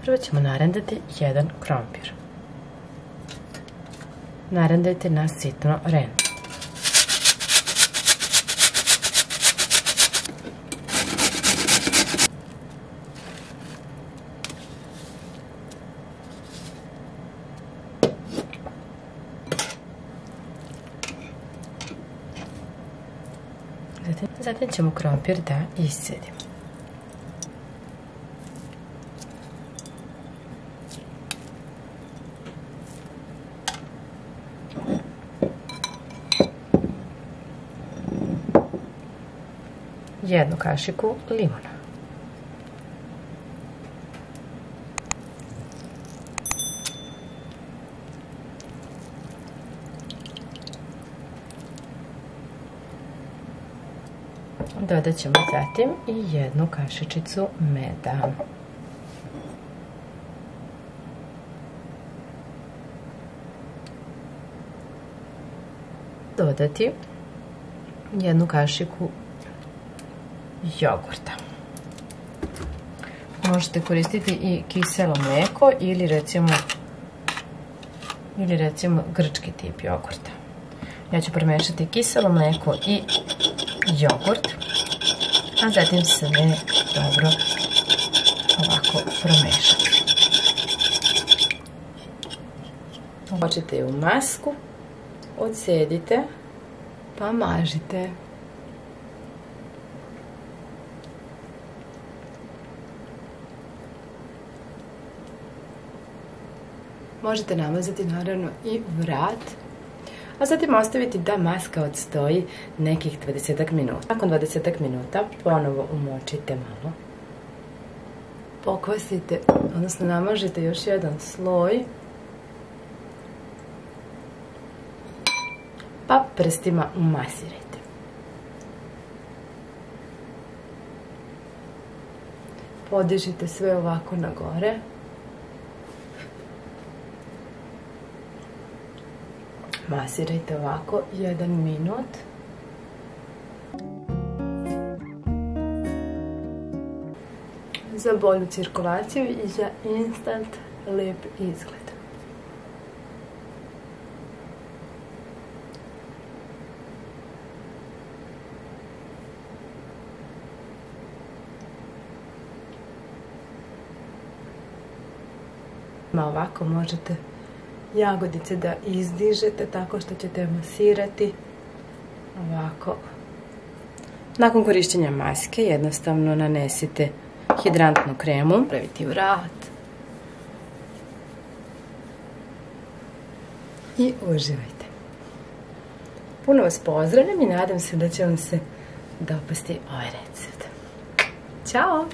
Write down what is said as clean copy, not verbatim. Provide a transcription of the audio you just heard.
Prvo ćemo narendati jedan krompir. Narendajte na sitno rendu. Zatim ćemo krompir da iscedimo. Jednu kašiku limuna. Dodat ćemo zatim i jednu kašičicu meda. Dodati jednu kašiku jogurta. Možete koristiti i kiselo mlijeko ili recimo grčki tip jogurta. Ja ću promešati kiselo mlijeko i jogurt, a zatim sve dobro ovako promešati. Hoćete u masku, odsedite pa mažite. Možete namazati naravno i vrat, a zatim ostaviti da maska odstoji nekih 20 minuta. Nakon 20 minuta ponovo umočite malo, pokvasite, odnosno namažite još jedan sloj, pa prstima umasirajte. Podižite sve ovako na gore. Masirajte ovako 1 minut. Za bolju cirkulaciju i za instant lijep izgled. Ovako možete jagodice da izdižete tako što ćete masirati ovako. Nakon korištenja maske jednostavno nanesite hidrantnu kremu, praviti vrat i uživajte. Puno vas pozdravljam i nadam se da će vam se dopasti ovaj recept. Ćao!